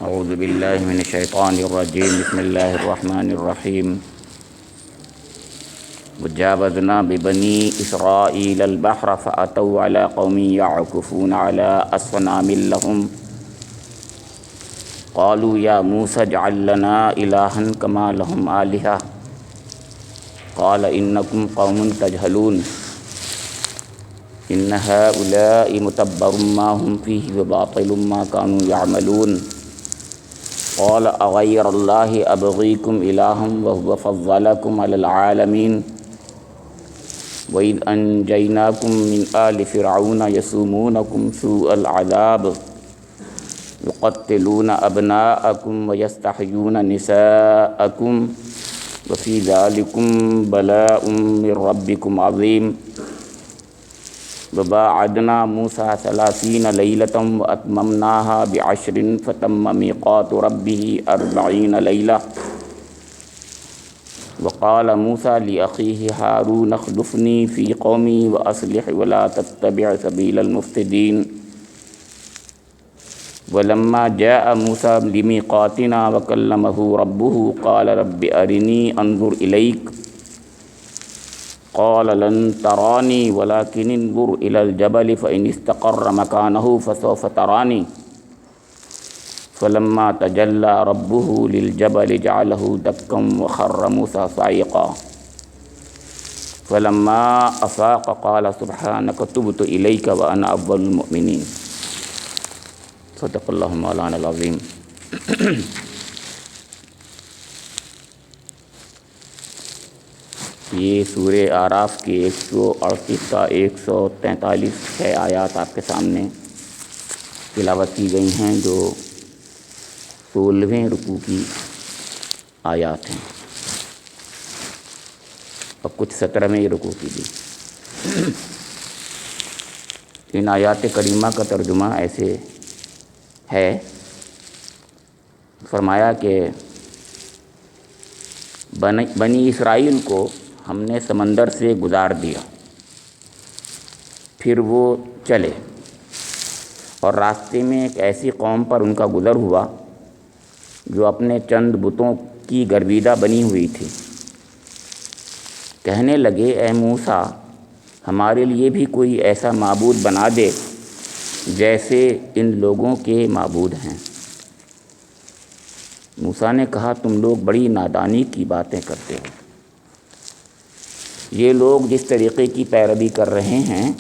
اعوذ باللہ من الشیطان الرجیم بسم اللہ الرحمن الرحیم وجاوزنا ببنی اسرائیل البحر فأتوا على قوم يعكفون على أصنام لهم قالوا يا موسى اجعل لنا إلها كما لهم آلهة قال إنكم قوم تجهلون إن هؤلاء متبر ما هم فيه وباطل ما كانوا يعملون قال أغير الله أبغيكم إلها وهو فضلكم على العالمين وإذ أنجيناكم من آل فرعون يسومونكم سوء العذاب يقتلون أبناءكم ويستحيون نساءكم وفي ذلكم بلاء من ربكم عظيم وباعدنا موسى 30 ليلة وأتممناها ب10 فتم ميقات ربه 40 ليلة وقال موسى لأخيه هارون اخلفني في قومي وأصلح ولا تتبع سبيل المفسدين ولما جاء موسى لميقاتنا وكلمه ربه قال رب أرني أنظر إليك قال لن تراني ولكن انظر إلى الجبل فإن استقر مكانه فسوف تراني فلما تجلى ربه للجبل جعله دكا وخر موسى صعيقا فلما أفاق قال سبحانك تبت إليك وأنا أول المؤمنين صدق اللہ مولانا العظیم۔ یہ سورہ اعراف کے 138 کا 143 آیات آپ کے سامنے تلاوت کی گئی ہیں، جو 16ویں رکوع کی آیات ہیں اور کچھ 17ویں رکوع کی بھی۔ ان آیات کریمہ کا ترجمہ ایسے ہے، فرمایا کہ بنی اسرائیل کو ہم نے سمندر سے گزار دیا، پھر وہ چلے اور راستے میں ایک ایسی قوم پر ان کا گزر ہوا جو اپنے چند بتوں کی گرویدہ بنی ہوئی تھی۔ کہنے لگے اے موسیٰ، ہمارے لیے بھی کوئی ایسا معبود بنا دے جیسے ان لوگوں کے معبود ہیں۔ موسیٰ نے کہا تم لوگ بڑی نادانی کی باتیں کرتے ہو، یہ لوگ جس طریقے کی پیروی کر رہے ہیں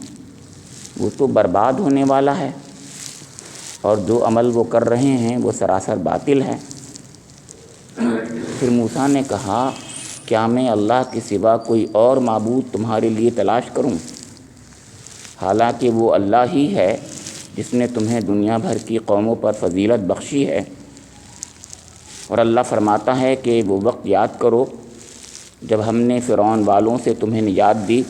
وہ تو برباد ہونے والا ہے، اور جو عمل وہ کر رہے ہیں وہ سراسر باطل ہے۔ پھر موسیٰ نے کہا کیا میں اللہ کے سوا کوئی اور معبود تمہارے لیے تلاش کروں، حالانکہ وہ اللہ ہی ہے جس نے تمہیں دنیا بھر کی قوموں پر فضیلت بخشی ہے۔ اور اللہ فرماتا ہے کہ وہ وقت یاد کرو جب ہم نے فرعون والوں سے تمہیں نجات دی،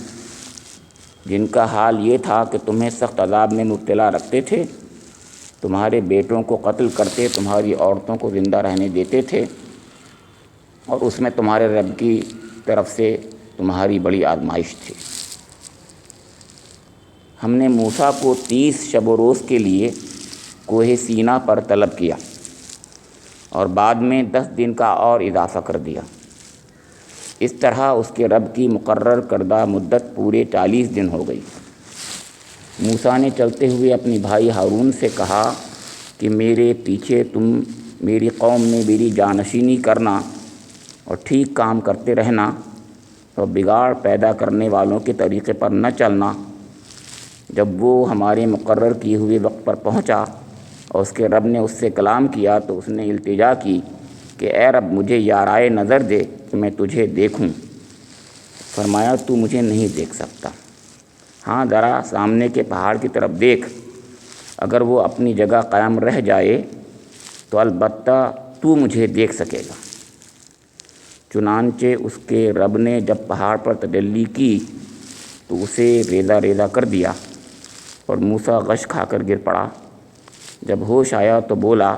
جن کا حال یہ تھا کہ تمہیں سخت عذاب میں مبتلا رکھتے تھے، تمہارے بیٹوں کو قتل کرتے، تمہاری عورتوں کو زندہ رہنے دیتے تھے، اور اس میں تمہارے رب کی طرف سے تمہاری بڑی آزمائش تھی۔ ہم نے موسیٰ کو 30 شب و روز کے لیے کوہ سینا پر طلب کیا اور بعد میں 10 دن کا اور اضافہ کر دیا۔ اس طرح اس کے رب کی مقرر کردہ مدت پورے 40 دن ہو گئی۔ موسیٰ نے چلتے ہوئے اپنے بھائی ہارون سے کہا کہ میرے پیچھے تم میری قوم میں میری جانشینی کرنا اور ٹھیک کام کرتے رہنا، اور بگاڑ پیدا کرنے والوں کے طریقے پر نہ چلنا۔ جب وہ ہمارے مقرر کیے ہوئے وقت پر پہنچا اور اس کے رب نے اس سے کلام کیا تو اس نے التجا کی کہ اے رب مجھے یارائے نظر دے کہ میں تجھے دیکھوں۔ فرمایا تو مجھے نہیں دیکھ سکتا، ہاں ذرا سامنے کے پہاڑ کی طرف دیکھ، اگر وہ اپنی جگہ قائم رہ جائے تو البتہ تو مجھے دیکھ سکے گا۔ چنانچہ اس کے رب نے جب پہاڑ پر تجلی کی تو اسے ریزہ ریزہ کر دیا اور موسیٰ غش کھا کر گر پڑا۔ جب ہوش آیا تو بولا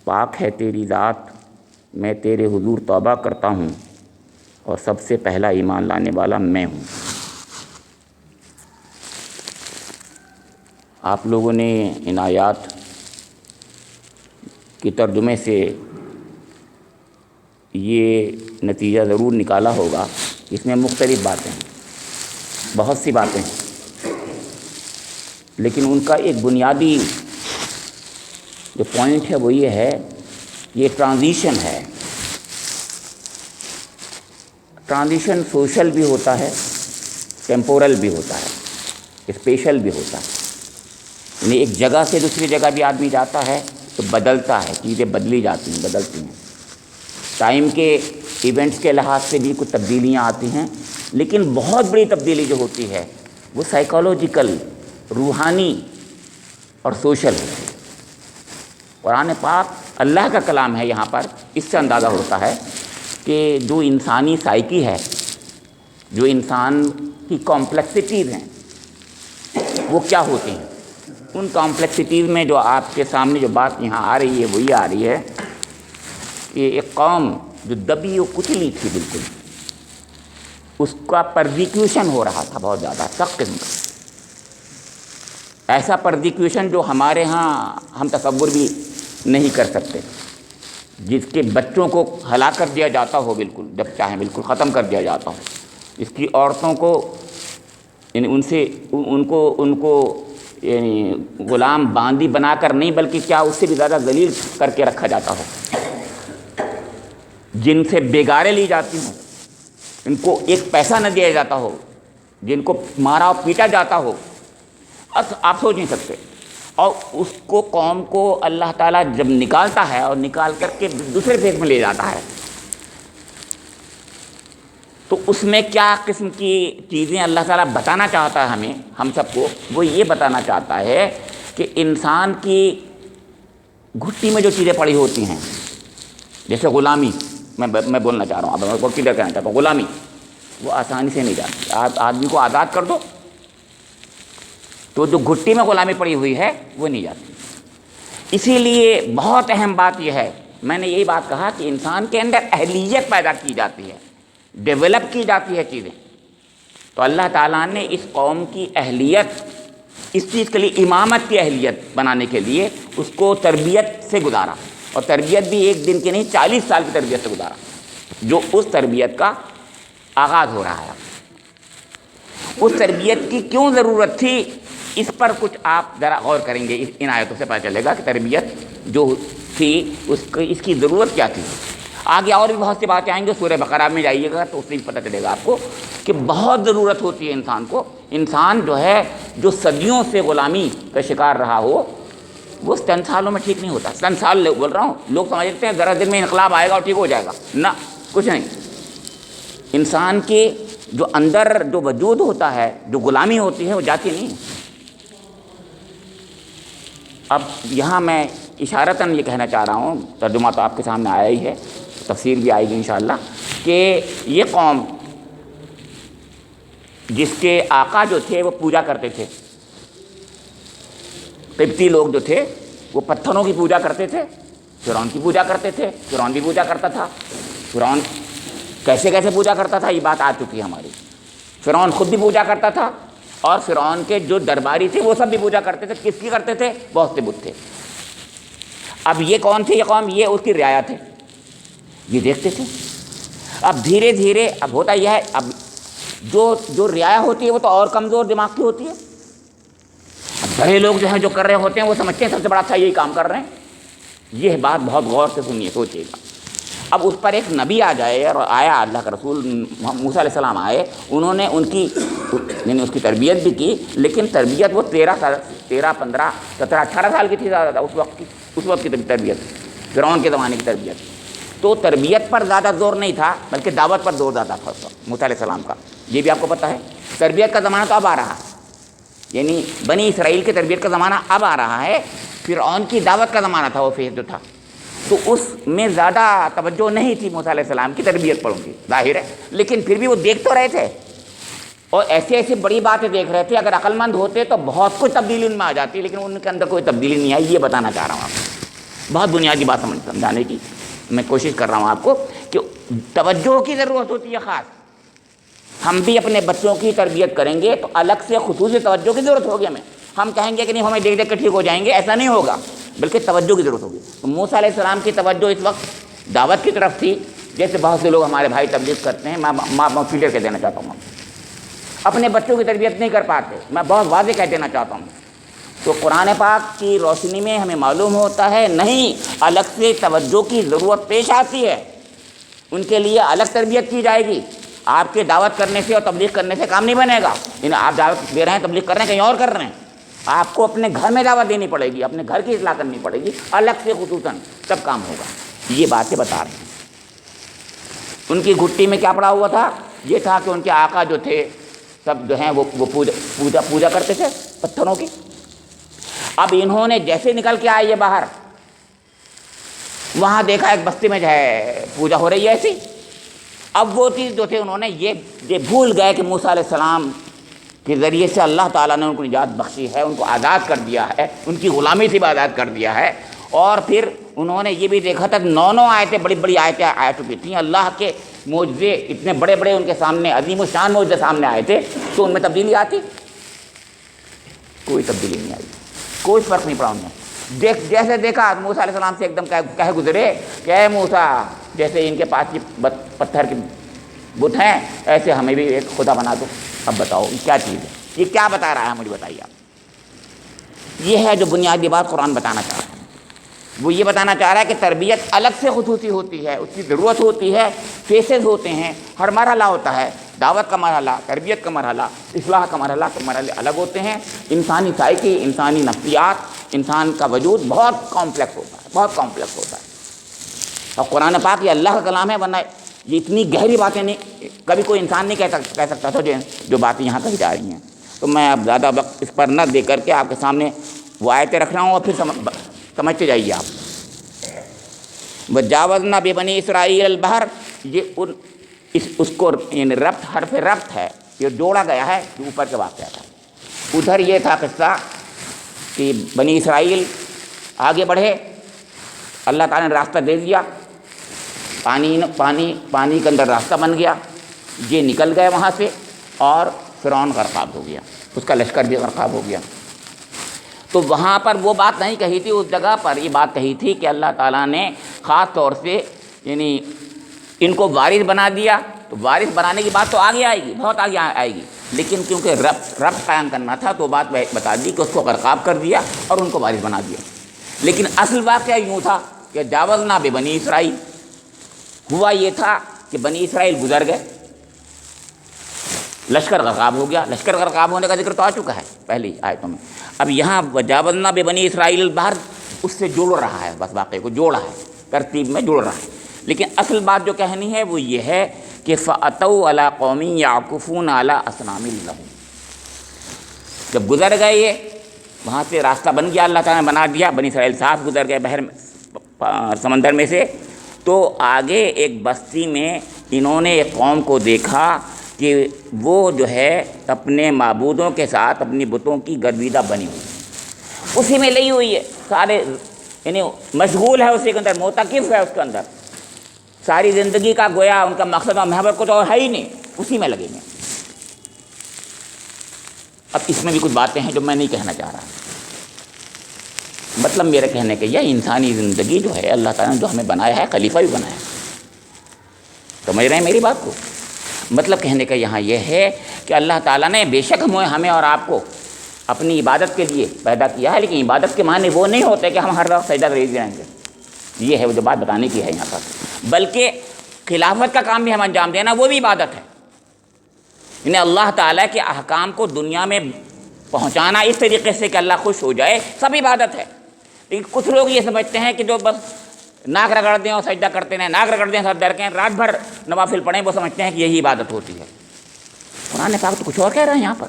پاک ہے تیری ذات، میں تیرے حضور توبہ کرتا ہوں اور سب سے پہلا ایمان لانے والا میں ہوں۔ آپ لوگوں نے ان آیات کے ترجمے سے یہ نتیجہ ضرور نکالا ہوگا، اس میں مختلف باتیں ہیں، بہت سی باتیں ہیں، لیکن ان کا ایک بنیادی جو پوائنٹ ہے وہ یہ ہے، یہ ٹرانزیشن ہے۔ ٹرانزیشن سوشل بھی ہوتا ہے، ٹیمپورل بھی ہوتا ہے، اسپیشل بھی ہوتا ہے، یعنی ایک جگہ سے دوسری جگہ بھی آدمی جاتا ہے تو بدلتا ہے، چیزیں بدلی جاتی ہیں، بدلتی ہیں، ٹائم کے ایونٹس کے لحاظ سے بھی کچھ تبدیلیاں آتی ہیں، لیکن بہت بڑی تبدیلی جو ہوتی ہے وہ سائیکالوجیکل، روحانی اور سوشل ہے۔ قرآن پاک اللہ کا کلام ہے، یہاں پر اس سے اندازہ ہوتا ہے کہ جو انسانی سائیکی ہے، جو انسان کی کمپلیکسٹیز ہیں وہ کیا ہوتی ہیں۔ ان کمپلیکسٹیز میں جو آپ کے سامنے جو بات یہاں آ رہی ہے وہ یہ آ رہی ہے کہ ایک قوم جو دبی و کچلی تھی بالکل، اس کا پرزیکیوشن ہو رہا تھا بہت زیادہ سخت قسم کا، ایسا پرزیکیوشن جو ہمارے ہاں ہم تصور بھی نہیں کر سکتے، جس کے بچوں کو ہلاک کر دیا جاتا ہو، بالکل جب چاہیں بالکل ختم کر دیا جاتا ہو، اس کی عورتوں کو یعنی ان کو یعنی غلام باندی بنا کر نہیں بلکہ کیا اس سے بھی زیادہ ذلیل کر کے رکھا جاتا ہو، جن سے بیگارے لی جاتی ہوں، ان کو ایک پیسہ نہ دیا جاتا ہو، جن کو مارا اور پیٹا جاتا ہو، آپ سوچ نہیں سکتے۔ اور اس کو قوم کو اللہ تعالیٰ جب نکالتا ہے اور نکال کر کے دوسرے فیز میں لے جاتا ہے تو اس میں کیا قسم کی چیزیں اللہ تعالیٰ بتانا چاہتا ہے ہمیں، ہم سب کو، وہ یہ بتانا چاہتا ہے کہ انسان کی گھٹی میں جو چیزیں پڑی ہوتی ہیں، جیسے غلامی، میں بولنا چاہ رہا ہوں، اب میں کلیئر کرنا چاہتا ہوں، غلامی وہ آسانی سے نہیں جاتی۔ آپ آدمی کو آزاد کر دو تو جو گھٹی میں غلامی پڑی ہوئی ہے وہ نہیں جاتی۔ اسی لیے بہت اہم بات یہ ہے، میں نے یہی بات کہا کہ انسان کے اندر اہلیت پیدا کی جاتی ہے، ڈیولپ کی جاتی ہے چیزیں، تو اللہ تعالیٰ نے اس قوم کی اہلیت، اس چیز کے لیے امامت کی اہلیت بنانے کے لیے اس کو تربیت سے گزارا، اور تربیت بھی ایک دن کی نہیں، 40 سال کی تربیت سے گزارا، جو اس تربیت کا آغاز ہو رہا ہے۔ اس تربیت کی کیوں ضرورت تھی، اس پر کچھ آپ ذرا غور کریں گے، ان آیتوں سے پتہ چلے گا کہ تربیت جو تھی اس کی ضرورت کیا تھی۔ آگے اور بھی بہت سی باتیں آئیں گے، سورہ بقرہ میں جائیے گا تو اس سے بھی پتہ چلے گا آپ کو کہ بہت ضرورت ہوتی ہے انسان کو۔ انسان جو ہے جو صدیوں سے غلامی کا شکار رہا ہو، وہ 10 سالوں میں ٹھیک نہیں ہوتا۔ 10 سال بول رہا ہوں، لوگ سمجھتے ہیں ذرا دن میں انقلاب آئے گا اور ٹھیک ہو جائے گا، نہ، کچھ نہیں۔ انسان کے جو اندر جو وجود ہوتا ہے، جو غلامی ہوتی ہے، وہ جاتی نہیں۔ اب یہاں میں اشارتاً یہ کہنا چاہ رہا ہوں، ترجمہ تو آپ کے سامنے آیا ہی ہے، تفسیر بھی آئے گی انشاءاللہ، کہ یہ قوم جس کے آقا جو تھے وہ پوجا کرتے تھے، قبطی لوگ جو تھے وہ پتھروں کی پوجا کرتے تھے، فرعون کی پوجا کرتے تھے، فرعون بھی پوجا کرتا تھا۔ فرعون کیسے کیسے پوجا کرتا تھا یہ بات آ چکی ہے ہماری۔ فرعون خود بھی پوجا کرتا تھا اور فرعون کے جو درباری تھے وہ سب بھی پوجا کرتے تھے۔ کس کی کرتے تھے؟ بہت سے بت تھے۔ اب یہ کون تھی یہ قوم؟ یہ اس کی رعایا تھے، یہ دیکھتے تھے۔ اب دھیرے دھیرے اب ہوتا یہ ہے، اب جو رعایا ہوتی ہے وہ تو اور کمزور دماغ کی ہوتی ہے۔ اب بڑے لوگ جو ہیں جو کر رہے ہوتے ہیں وہ سمجھتے ہیں سب سے بڑا اچھا یہی کام کر رہے ہیں۔ یہ بات بہت غور سے سنیے، سوچیے گا۔ اب اس پر ایک نبی آ جائے، اور آیا اللہ کا رسول موسیٰ علیہ السلام آئے، انہوں نے ان کی یعنی اس کی تربیت بھی کی، لیکن تربیت وہ 13 15 17 18 سال کی تھی زیادہ، اس وقت کی تربیت، فرعون کے زمانے کی تربیت۔ تو تربیت پر زیادہ زور نہیں تھا بلکہ دعوت پر زور زیادہ تھا موسیٰ علیہ السلام کا۔ یہ بھی آپ کو پتہ ہے، تربیت کا زمانہ تو اب آ رہا ہے، یعنی بنی اسرائیل کی تربیت کا زمانہ اب آ رہا ہے۔ فرعون کی دعوت کا زمانہ تھا وہ فیز جو تھا، تو اس میں زیادہ توجہ نہیں تھی موسیٰ علیہ السلام کی تربیت پر ان کی، ظاہر ہے، لیکن پھر بھی وہ دیکھ تو رہے تھے اور ایسی ایسی بڑی باتیں دیکھ رہے تھے۔ اگر عقل مند ہوتے تو بہت کچھ تبدیلی ان میں آ جاتی، لیکن ان کے اندر کوئی تبدیلی نہیں آئی۔ یہ بتانا چاہ رہا ہوں آپ کو، بہت بنیادی بات سمجھانے کی میں کوشش کر رہا ہوں آپ کو کہ توجہ کی ضرورت ہوتی ہے خاص۔ ہم بھی اپنے بچوں کی تربیت کریں گے تو الگ سے خصوصی توجہ کی ضرورت ہوگی ہمیں۔ ہم کہیں گے کہ نہیں ہمیں دیکھ دیکھ کے ٹھیک ہو جائیں گے، ایسا نہیں ہوگا۔ بلکہ توجہ کی ضرورت ہوگی۔ تو موسیٰ علیہ السلام کی توجہ اس وقت دعوت کی طرف تھی، جیسے بہت سے لوگ ہمارے بھائی تبلیغ کرتے ہیں، میں فیلر کہہ دینا چاہتا ہوں، اپنے بچوں کی تربیت نہیں کر پاتے، میں بہت واضح کہہ دینا چاہتا ہوں۔ تو قرآن پاک کی روشنی میں ہمیں معلوم ہوتا ہے نہیں، الگ سے توجہ کی ضرورت پیش آتی ہے، ان کے لیے الگ تربیت کی جائے گی۔ آپ کے دعوت کرنے سے اور تبلیغ کرنے سے کام نہیں بنے گا، آپ دعوت دے رہے ہیں، تبلیغ کر رہے ہیں، کہیں اور کر رہے ہیں، آپ کو اپنے گھر میں دعوت دینی پڑے گی، اپنے گھر کی اصلاح کرنی پڑے گی الگ سے خصوصاً، تب کام ہوگا۔ یہ باتیں بتا رہے ہیں۔ ان کی گھٹی میں کیا پڑا ہوا تھا؟ یہ تھا کہ ان کے آقا جو تھے سب جو ہیں وہ پوجا کرتے تھے پتھروں کی۔ اب انہوں نے جیسے نکل کے آئے یہ باہر، وہاں دیکھا ایک بستی میں جو ہے پوجا ہو رہی ہے ایسی۔ اب وہ چیز جو تھے انہوں نے یہ بھول گئے کہ موسیٰ علیہ السلام کے ذریعے سے اللہ تعالیٰ نے ان کو نجات بخشی ہے، ان کو آزاد کر دیا ہے، ان کی غلامی سے بھی آزاد کر دیا ہے۔ اور پھر انہوں نے یہ بھی دیکھا تھا 9 آیتیں، بڑی بڑی آیتیں آ چکی تھیں، اللہ کے معجزے اتنے بڑے بڑے ان کے سامنے، عظیم الشان معجزے سامنے آئے تھے، تو ان میں تبدیلی آتی؟ کوئی تبدیلی نہیں آئی، کوئی فرق نہیں پڑا ان میں۔ جیسے دیکھا موسیٰ علیہ السلام سے ایک دم کہہ گزرے کہ اے موسیٰ، جیسے ان کے پاس یہ پتھر کے بت ہیں، ایسے ہمیں بھی ایک خدا بنا دو۔ اب بتاؤ یہ کیا چیز ہے، یہ کیا بتا رہا ہے، مجھے بتائیے آپ۔ یہ ہے جو بنیادی بات قرآن بتانا چاہ رہا ہے، وہ یہ بتانا چاہ رہا ہے کہ تربیت الگ سے خصوصی ہوتی ہے، اس کی ضرورت ہوتی ہے، فیسز ہوتے ہیں، ہر مرحلہ ہوتا ہے، دعوت کا مرحلہ، تربیت کا مرحلہ، اصلاح کا مرحلہ کے مرحلے الگ ہوتے ہیں۔ انسانی سائیکی، انسانی نفسیات، انسان کا وجود بہت کمپلیکس ہوتا ہے، بہت کمپلیکس ہوتا ہے۔ اور قرآن پاک یہ اللہ کا کلام ہے، ورنہ یہ اتنی گہری باتیں نہیں، کبھی کوئی انسان نہیں کہہ سکتا تھا جو باتیں یہاں کہی جا رہی ہیں۔ تو میں اب زیادہ وقت اس پر نہ دے کر کے آپ کے سامنے وہ آیتیں رکھ رہا ہوں، اور پھر سمجھتے جائیے آپ۔ وَجَاوَزْنَا بِبَنِي إِسْرَائِيلَ الْبَحْرَ، یہ اس کو یعنی ربط، حرف ربط ہے، یہ جوڑا گیا ہے جو اوپر کے واقعہ تھا۔ ادھر یہ تھا قصہ کہ بنی اسرائیل آگے بڑھے، اللہ تعالیٰ نے راستہ دے دیا، پانی کے اندر راستہ بن گیا، یہ نکل گئے وہاں سے، اور فرعون غرقاب ہو گیا، اس کا لشکر بھی غرقاب ہو گیا۔ تو وہاں پر وہ بات نہیں کہی تھی، اس جگہ پر یہ بات کہی تھی کہ اللہ تعالیٰ نے خاص طور سے یعنی ان کو وارث بنا دیا۔ تو وارث بنانے کی بات تو آگے آئے گی، بہت آگے آئے گی، لیکن کیونکہ ربط قائم کرنا تھا تو بات بتا دی کہ اس کو غرقاب کر دیا اور ان کو وارث بنا دیا۔ لیکن اصل واقعہ یوں تھا کہ جاوزنا ببنی اسرائیل، ہوا یہ تھا کہ بنی اسرائیل گزر گئے، لشکر غرقاب ہو گیا۔ لشکر غرقاب ہونے کا ذکر تو آ چکا ہے پہلی آیتوں میں۔ اب یہاں وجاوزنا ببنی اسرائیل البحر اس سے جوڑ رہا ہے، بس واقعے کو جوڑا ہے، ترتیب میں جوڑ رہا ہے۔ لیکن اصل بات جو کہنی ہے وہ یہ ہے کہ فَأَتَوْا عَلَىٰ قَوْمٍ يَعْكُفُونَ عَلَىٰ أَصْنَامٍ لَهُمْ، جب گزر گئے یہ وہاں سے راستہ بن گیا، اللہ تعالیٰ نے بنا دیا، بنی اسرائیل صاف گزر گئے بحر میں، سمندر میں سے، تو آگے ایک بستی میں انہوں نے ایک قوم کو دیکھا کہ وہ جو ہے اپنے معبودوں کے ساتھ اپنی بتوں کی گرویدہ بنی ہوئی، اسی میں لگی ہوئی ہے، سارے یعنی مشغول ہے اسی کے اندر، معتکف ہے اس کے اندر، ساری زندگی کا گویا ان کا مقصد اور محور کو تو ہے ہی نہیں، اسی میں لگے ہیں۔ اب اس میں بھی کچھ باتیں ہیں جو میں نہیں کہنا چاہ رہا، مطلب میرے کہنے کے یہ انسانی زندگی جو ہے اللہ تعالیٰ نے جو ہمیں بنایا ہے، خلیفہ بھی بنایا ہے، سمجھ رہے ہیں میری بات کو؟ مطلب کہنے کا یہاں یہ ہے کہ اللہ تعالیٰ نے بے شک ہمیں اور آپ کو اپنی عبادت کے لیے پیدا کیا ہے، لیکن عبادت کے معنی وہ نہیں ہوتے کہ ہم ہر وقت سجدہ ریز رہیں گے، یہ ہے وہ جو بات بتانے کی ہے یہاں پر، بلکہ خلافت کا کام بھی ہم انجام دینا وہ بھی عبادت ہے، یعنی اللہ تعالیٰ کے احکام کو دنیا میں پہنچانا اس طریقے سے کہ اللہ خوش ہو جائے، سب عبادت ہے۔ لیکن کچھ لوگ یہ سمجھتے ہیں کہ جو بس ناک رگڑ دیں اور سجدہ کرتے ہیں، ناک رگڑ دیں سر درکیں، رات بھر نوافل پڑھیں، وہ سمجھتے ہیں کہ یہی عبادت ہوتی ہے۔ قرآن پاک تو کچھ اور کہہ رہا ہے یہاں پر،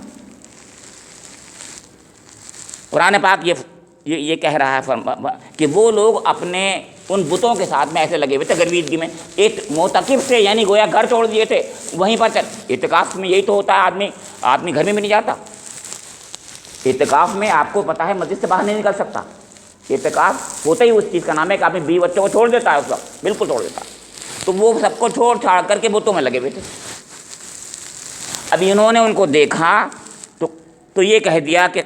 قرآن پاک یہ کہہ رہا ہے کہ وہ لوگ اپنے ان بتوں کے ساتھ میں ایسے لگے ہوئے تھے گرویدگی میں، ایک معتکف سے یعنی گویا گھر چھوڑ دیے تھے، وہیں پر اعتکاف میں یہی تو ہوتا ہے، آدمی گھر میں بھی نہیں جاتا، اعتکاف میں آپ کو پتہ ہے مسجد سے باہر نہیں نکل سکتا، اعتکاف ہوتا ہی اس چیز کا نام ہے کہ آپ نے بیوی بچوں کو چھوڑ دیتا ہے، اس وقت بالکل چھوڑ دیتا ہے، تو وہ سب کو چھوڑ چھاڑ کر کے بتوں میں لگے ہوئے تھے۔ اب انہوں نے ان کو دیکھا تو یہ کہہ دیا کہ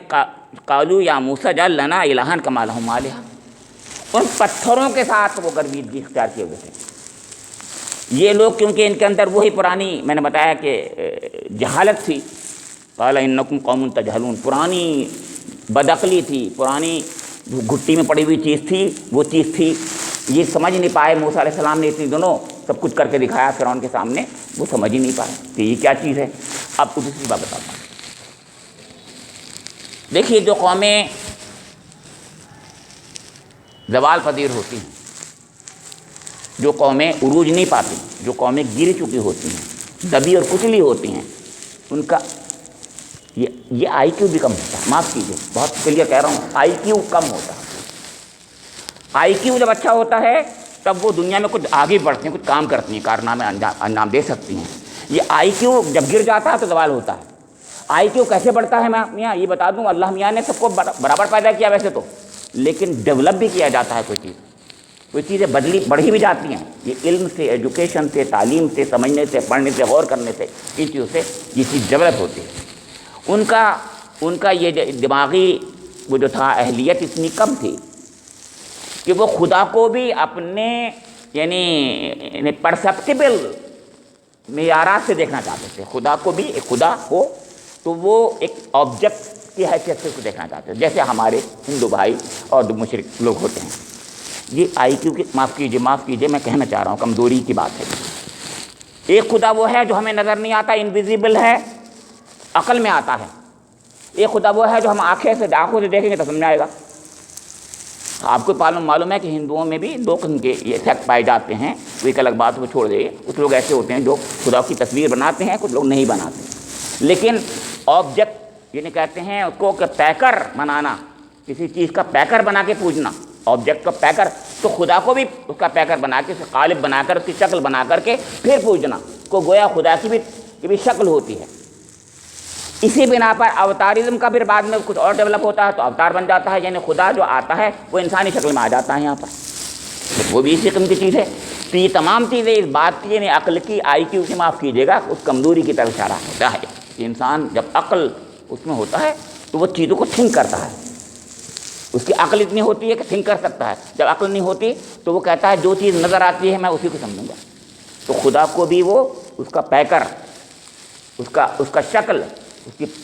قالوا یا موسیٰ اجعل لنا الہا کما لہم آلہہ، ان پتھروں کے ساتھ وہ گرویدگی اختیار کیے ہوئے تھے. یہ لوگ کیونکہ ان کے اندر وہی پرانی میں نے بتایا کہ جہالت تھی، قال انکم قوم تجہلون، پرانی بدعقلی تھی، پرانی گھٹی میں پڑی ہوئی چیز تھی، وہ چیز تھی. یہ سمجھ نہیں پائے. موسیٰ علیہ السلام نے اتنی دنوں سب کچھ کر کے دکھایا فرعون کے سامنے، وہ سمجھ ہی نہیں پائے کہ یہ کیا چیز ہے. اب تو دوسری بات بتاتا ہوں. دیکھیے جو قومیں زوال پذیر ہوتی ہیں، جو قومیں عروج نہیں پاتی، جو قومیں گر چکی ہوتی ہیں، دبی اور کچلی ہوتی ہیں، ان کا یہ آئی کیو بھی کم ہوتا ہے. معاف کیجیے، بہت کلیئر کہہ رہا ہوں، آئی کیو کم ہوتا ہے. آئی کیو جب اچھا ہوتا ہے تب وہ دنیا میں کچھ آگے بڑھتی ہیں، کچھ کام کرتی ہیں، کارنامے انجام دے سکتی ہیں. یہ آئی کیو جب گر جاتا ہے تو زوال ہوتا ہے. آئی کیو کیسے بڑھتا ہے؟ میں میاں یہ بتا دوں، اللہ میاں نے سب کو برابر پیدا کیا ویسے تو، لیکن ڈیولپ بھی کیا جاتا ہے. کوئی چیزیں بڑھی بھی جاتی ہیں. یہ علم سے، ایجوکیشن سے، تعلیم سے، سمجھنے سے، پڑھنے سے، غور کرنے سے، ان چیزوں سے یہ چیز ڈیولپ ہوتی ہے. ان کا یہ دماغی وہ جو تھا اہلیت اتنی کم تھی کہ وہ خدا کو بھی اپنے یعنی پرسیپٹیبل معیارات سے دیکھنا چاہتے تھے. خدا کو بھی، ایک خدا ہو تو وہ ایک آبجیکٹ کی حیثیت سے اس کو دیکھنا چاہتے تھے، جیسے ہمارے ہندو بھائی اور مشرک لوگ ہوتے ہیں. یہ آئی کیو کی معاف کیجیے میں کہنا چاہ رہا ہوں کمزوری کی بات ہے. ایک خدا وہ ہے جو ہمیں نظر نہیں آتا، انویزیبل ہے، عقل میں آتا ہے. ایک خدا وہ ہے جو ہم آنکھوں سے دیکھیں گے تو سمجھ آئے گا. آپ کو معلوم ہے کہ ہندوؤں میں بھی دو قسم کے یہ سیکٹ پائے جاتے ہیں. وہ ایک الگ بات وہ چھوڑ دے. کچھ لوگ ایسے ہوتے ہیں جو خدا کی تصویر بناتے ہیں، کچھ لوگ نہیں بناتے. لیکن آبجیکٹ یعنی کہتے ہیں اس کو کہ پیکر بنانا، کسی چیز کا پیکر بنا کے پوجنا، آبجیکٹ کا پیکر. تو خدا کو بھی اس کا پیکر بنا کے، اسے قالب بنا کر، اس کی شکل بنا کر کے پھر پوجنا کو گویا خدا کی بھی شکل ہوتی ہے. اسی بنا پر اوتارزم کا پھر بعد میں کچھ اور ڈیولپ ہوتا ہے تو اوتار بن جاتا ہے، یعنی خدا جو آتا ہے وہ انسانی شکل میں آ جاتا ہے یہاں پر. وہ بھی اسی قسم کی چیز ہے. تو یہ تمام چیزیں اس بات کی یعنی عقل کی، آئی کیو سے معاف کیجیے گا، اس کمزوری کی طرف اشارہ ہوتا ہے کہ انسان جب عقل اس میں ہوتا ہے تو وہ چیزوں کو تھنک کرتا ہے. اس کی عقل اتنی ہوتی ہے کہ تھنک کر سکتا ہے. جب عقل نہیں ہوتی تو وہ کہتا ہے جو چیز نظر آتی ہے میں اسی کو سمجھوں گا. تو خدا کو بھی وہ اس کا پیکر، اس کا شکل،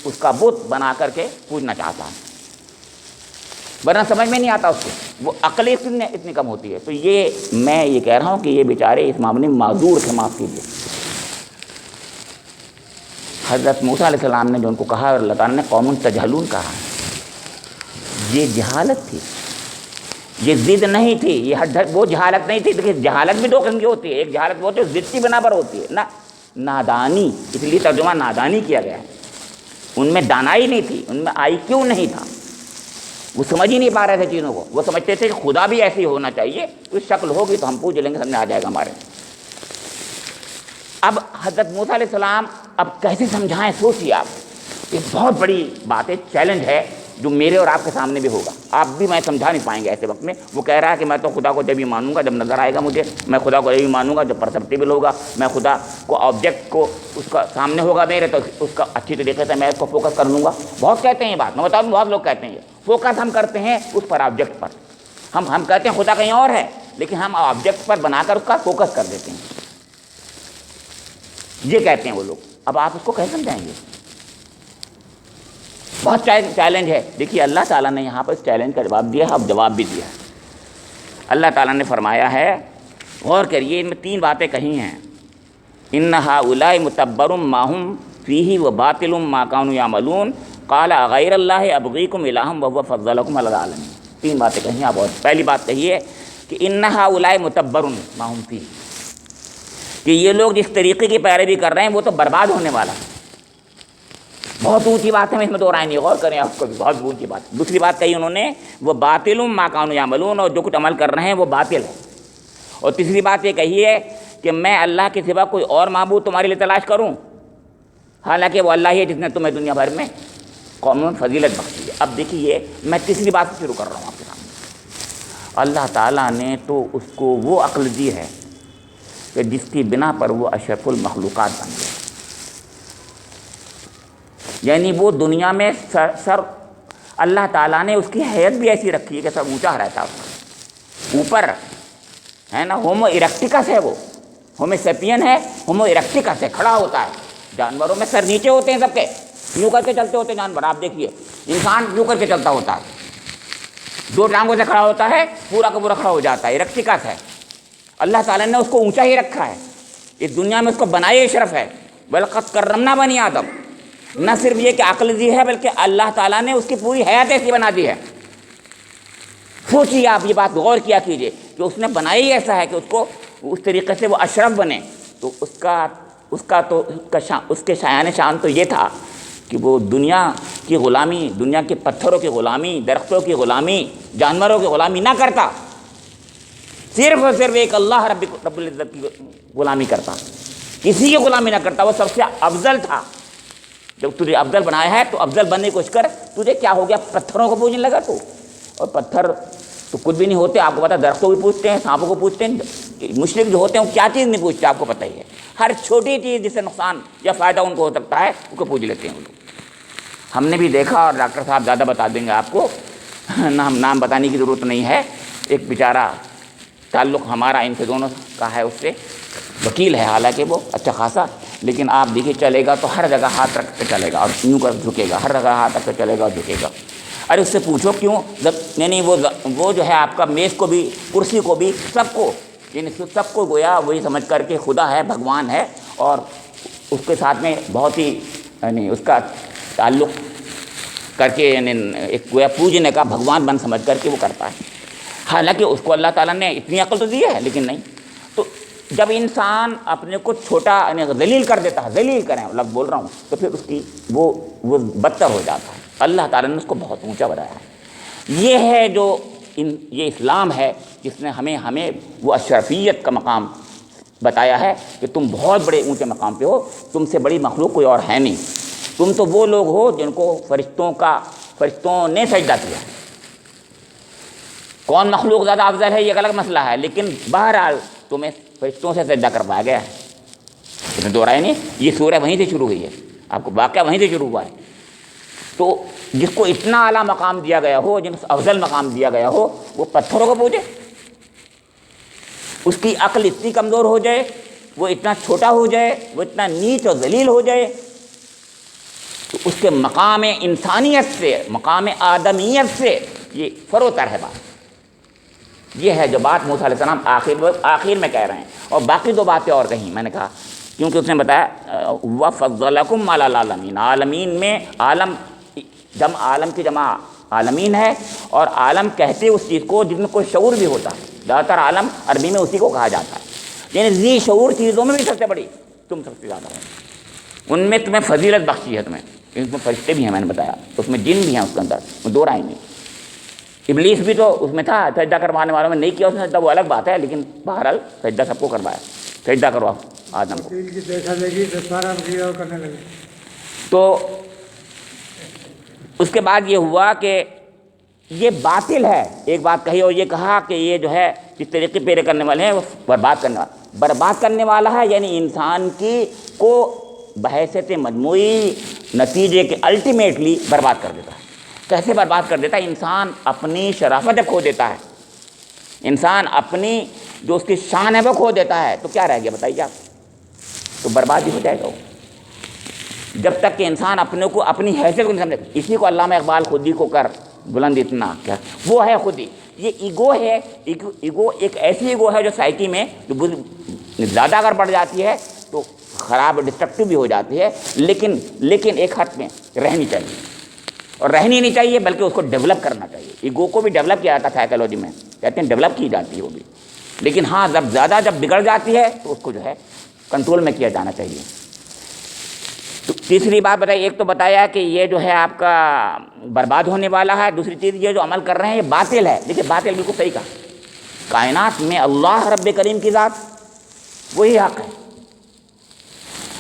اس کا بت بنا کر کے پوجنا چاہتا ہے، ورنہ سمجھ میں نہیں آتا اس کو. وہ عقل اتنی کم ہوتی ہے. تو میں یہ کہہ رہا ہوں کہ یہ بیچارے اس معاملے میں معذور تھے. معاف کیجیے. حضرت موسیٰ علیہ السلام نے جو ان کو کہا، اور اللہ تعالیٰ نے قوم تجہلون کہا، یہ جہالت تھی، یہ ضد نہیں تھی. یہ وہ جہالت نہیں تھی. دیکھیے جہالت بھی دو قسم کی ہوتی ہے. ایک جہالت وہ ہوتی ہے ضد کی بنا پر ہوتی ہے، نادانی، اس لیے ترجمہ نادانی کیا گیا ہے. ان میں دانائی نہیں تھی، ان میں آئی کیو نہیں تھا. وہ سمجھ ہی نہیں پا رہے تھے چیزوں کو. وہ سمجھتے تھے کہ خدا بھی ایسی ہونا چاہیے، کوئی شکل ہوگی تو ہم پوچھ لیں گے، سمجھ آ جائے گا ہمارے. اب حضرت موسیٰ علیہ السلام اب کیسے سمجھائیں؟ سوچیے آپ. ایک بہت بڑی بات ہے، چیلنج ہے جو میرے اور آپ کے سامنے بھی ہوگا. آپ بھی میں سمجھا نہیں پائیں گے ایسے وقت میں. وہ کہہ رہا ہے کہ میں تو خدا کو جب ہی مانوں گا جب نظر آئے گا مجھے، میں خدا کو جب ہی مانوں گا جب پرسیپٹیبل ہوگا، میں خدا کو آبجیکٹ کو اس کا سامنے ہوگا میرے تو اس کا اچھی طریقے سے میں اس کو فوکس کر لوں گا. بہت کہتے ہیں یہ بات، میں بتا دوں بہت لوگ کہتے ہیں. یہ فوکس ہم کرتے ہیں اس پر، آبجیکٹ پر. ہم کہتے ہیں خدا کہیں اور ہے، لیکن ہم آبجیکٹ پر بنا کر اس کا فوکس کر دیتے ہیں. یہ کہتے ہیں وہ لوگ. اب آپ اس کو کیسے سمجھائیں گے؟ بہت چیلنج ہے. دیکھیے اللہ تعالیٰ نے یہاں پر اس چیلنج کا جواب دیا ہے. اب جواب بھی دیا ہے. اللہ تعالیٰ نے فرمایا ہے، غور کریے، ان میں 3 باتیں کہی ہیں. ان ہؤلاء متبر ما هم فیہ وباطل ما كانوا یعملون قال غیر اللہ ابغیکم الہا وهو فضلکم علی العالمین. 3 باتیں کہی ہیں. اب پہلی بات کہی ہے کہ ان ہؤلاء متبر ما هم فیہ، کہ یہ لوگ جس طریقے کی پیروی کر رہے ہیں وہ تو برباد ہونے والا ہے. بہت اونچی بات ہے، میں اس میں دو رائے نہیں. غور کریں آپ کو بھی، بہت اونچی بات. دوسری بات کہی انہوں نے، وہ باطل ما كانوا یعملون، اور جو کچھ عمل کر رہے ہیں وہ باطل ہے. اور تیسری بات یہ کہی ہے کہ میں اللہ کے سوا کوئی اور معبود تمہارے لیے تلاش کروں، حالانکہ وہ اللہ ہی ہے جس نے تمہیں دنیا بھر میں قوموں میں فضیلت بخشی ہے. اب دیکھیے میں تیسری بات سے شروع کر رہا ہوں آپ کے سامنے. اللہ تعالیٰ نے تو اس کو وہ عقل دی ہے کہ جس کی بنا پر وہ اشرف المخلوقات بن گئے. یعنی وہ دنیا میں سر اللہ تعالیٰ نے اس کی حیت بھی ایسی رکھی ہے کہ سر اونچا رہتا ہے. اوپر ہے نا، ہومو ایرکٹیکس ہے، وہ ہومو سیپین ہے، ہومو ایرکٹیکس ہے، کھڑا ہوتا ہے۔ جانوروں میں سر نیچے ہوتے ہیں سب کے، یوں کر کے چلتے ہوتے ہیں جانور، آپ دیکھیے انسان یوں کر کے چلتا ہوتا ہے، دو ٹانگوں سے کھڑا ہوتا ہے، پورا کا پورا کھڑا ہو جاتا ہے، ایرکٹیکس ہے۔ اللہ تعالیٰ نے اس کو اونچا ہی رکھا ہے، اس دنیا میں اس کو بنائے اشرف ہے، وَلَقَدْ كَرَّمْنَا بَنِي آدم۔ نہ صرف یہ کہ عقل دی ہے، بلکہ اللہ تعالیٰ نے اس کی پوری حیات ایسی بنا دی ہے۔ سوچیے آپ، یہ بات غور کیا کیجیے کہ اس نے بنایا ہی ایسا ہے کہ اس کو اس طریقے سے وہ اشرف بنے، تو اس کے شایان شان تو یہ تھا کہ وہ دنیا کی غلامی، دنیا کے پتھروں کی غلامی، درختوں کی غلامی، جانوروں کی غلامی نہ کرتا، صرف اور صرف ایک اللہ رب العزت کی غلامی کرتا، کسی کی غلامی نہ کرتا۔ وہ سب سے افضل تھا۔ جب تجھے افضل بنایا ہے تو افضل بننے کی کوشش کر۔ تجھے کیا ہو گیا، پتھروں کو پوجنے لگا تو، اور پتھر تو کچھ بھی نہیں ہوتے، آپ کو پتا، درختوں کو پوجتے ہیں، سانپوں کو پوجتے ہیں، مشرک جو ہوتے ہیں وہ کیا چیز نہیں پوجتے آپ کو پتہ ہی ہے، ہر چھوٹی چیز جس سے نقصان یا فائدہ ان کو ہو سکتا ہے اس کو پوج لیتے ہیں وہ لوگ۔ ہم نے بھی دیکھا، اور ڈاکٹر صاحب زیادہ بتا دیں گے آپ کو، نام بتانے کی ضرورت نہیں ہے، ایک بیچارہ تعلق ہمارا ان سے دونوں کا ہے، اس سے وکیل ہے حالانکہ وہ اچھا خاصا، لیکن آپ دیکھیے چلے گا تو ہر جگہ ہاتھ رکھ کے چلے گا اور یوں کر جھکے گا، ہر جگہ ہاتھ رکھ کے چلے گا اور جھکے گا۔ ارے اس سے پوچھو کیوں، یعنی وہ جو ہے آپ کا میز کو بھی، کرسی کو بھی، سب کو، یعنی سب کو گویا وہی سمجھ کر کے خدا ہے، بھگوان ہے، اور اس کے ساتھ میں بہت ہی یعنی اس کا تعلق کر کے، یعنی ایک گویا پوجنے کا بھگوان بن سمجھ کر کے وہ کرتا ہے، حالانکہ اس کو اللہ تعالیٰ نے اتنی عقل تو دی ہے لیکن نہیں۔ تو جب انسان اپنے کو چھوٹا یعنی ذلیل کر دیتا ہے، ذلیل کریں لفظ بول رہا ہوں، تو پھر اس کی وہ بدتر ہو جاتا ہے۔ اللہ تعالیٰ نے اس کو بہت اونچا بنایا ہے۔ یہ ہے جو یہ اسلام ہے جس نے ہمیں وہ اشرفیت کا مقام بتایا ہے کہ تم بہت بڑے اونچے مقام پہ ہو، تم سے بڑی مخلوق کوئی اور ہے نہیں، تم تو وہ لوگ ہو جن کو فرشتوں نے سجدہ کیا۔ کون مخلوق زیادہ افضل ہے یہ ایک الگ مسئلہ ہے، لیکن بہرحال تمہیں فرشتوں سے سجدہ کروایا گیا ہے، اس میں دو رائے نہیں۔ یہ سورہ وہیں سے شروع ہوئی ہے، آپ کو واقعہ وہیں سے شروع ہوا ہے۔ تو جس کو اتنا اعلیٰ مقام دیا گیا ہو، جن کو افضل مقام دیا گیا ہو، وہ پتھروں کو پوجے، اس کی عقل اتنی کمزور ہو جائے، وہ اتنا چھوٹا ہو جائے، وہ اتنا نیچ اور ذلیل ہو جائے، تو اس کے مقام انسانیت سے، مقام آدمیت سے یہ فروتر ہے بات۔ یہ ہے جو بات موسیٰ علیہ السلام آخر میں کہہ رہے ہیں، اور باقی دو باتیں اور کہیں میں نے کہا، کیونکہ اس نے بتایا وَفَضَّلَكُمْ عَلَى الْعَالَمِينَ، عالمین میں عالم کی جمع عالمین ہے، اور عالم کہتے اس چیز کو جس میں کوئی شعور بھی ہوتا ہے، زیادہ تر عالم عربی میں اسی کو کہا جاتا ہے، یعنی ذی شعور چیزوں میں بھی سب سے بڑی تم سب سے زیادہ ہو، ان میں تمہیں فضیلت بخشی ہے، تمہیں اس میں فرشتے بھی ہیں، میں نے بتایا اس میں جن بھی ہیں، اس کے اندر دو رائے نہیں۔ ابلیس بھی تو اس میں تھا، سجدہ کروانے والوں میں نہیں کیا اس نے سجدہ، وہ الگ بات ہے، لیکن بہرحال سجدہ سب کو کروایا، سجدہ کرواؤ آدم کو۔ تو اس کے بعد یہ ہوا کہ یہ باطل ہے، ایک بات کہی اور یہ کہا کہ یہ جو ہے جس طریقے پیرے کرنے والے ہیں وہ برباد کرنے والا ہے، یعنی انسان کی کو بحیثیت مجموعی نتیجے کے الٹیمیٹلی برباد کر دیتا ہے۔ کیسے برباد کر دیتا ہے؟ انسان اپنی شرافت کھو دیتا ہے، انسان اپنی جو اس کی شان ہے وہ کھو دیتا ہے، تو کیا رہ گیا بتائیے آپ؟ تو برباد ہی ہو جائے گا وہ، جب تک کہ انسان اپنے کو اپنی حیثیت کو نہیں سمجھے۔ اسی کو علامہ اقبال خودی کو کر بلند اتنا کیا، وہ ہے خودی، یہ ایگو ہے۔ ایگو ایک ایسی ایگو ہے جو سائیکی میں جو زیادہ اگر بڑھ جاتی ہے تو خراب ڈسٹرکٹیو بھی ہو جاتی ہے، لیکن ایک حد میں رہنی چاہیے، اور رہنی نہیں چاہیے بلکہ اس کو ڈیولپ کرنا چاہیے۔ ایگو کو بھی ڈیولپ کیا جاتا ہے سائیکالوجی میں، کہتے ہیں ڈیولپ کی جاتی ہے وہ بھی، لیکن ہاں جب بگڑ جاتی ہے تو اس کو جو ہے کنٹرول میں کیا جانا چاہیے۔ تو تیسری بات بتائی، ایک تو بتایا کہ یہ جو ہے آپ کا برباد ہونے والا ہے، دوسری چیز یہ جو عمل کر رہے ہیں یہ باطل ہے۔ دیکھیے باطل بالکل صحیح کہا، کائنات میں اللہ رب کریم کی ذات وہی حق ہے،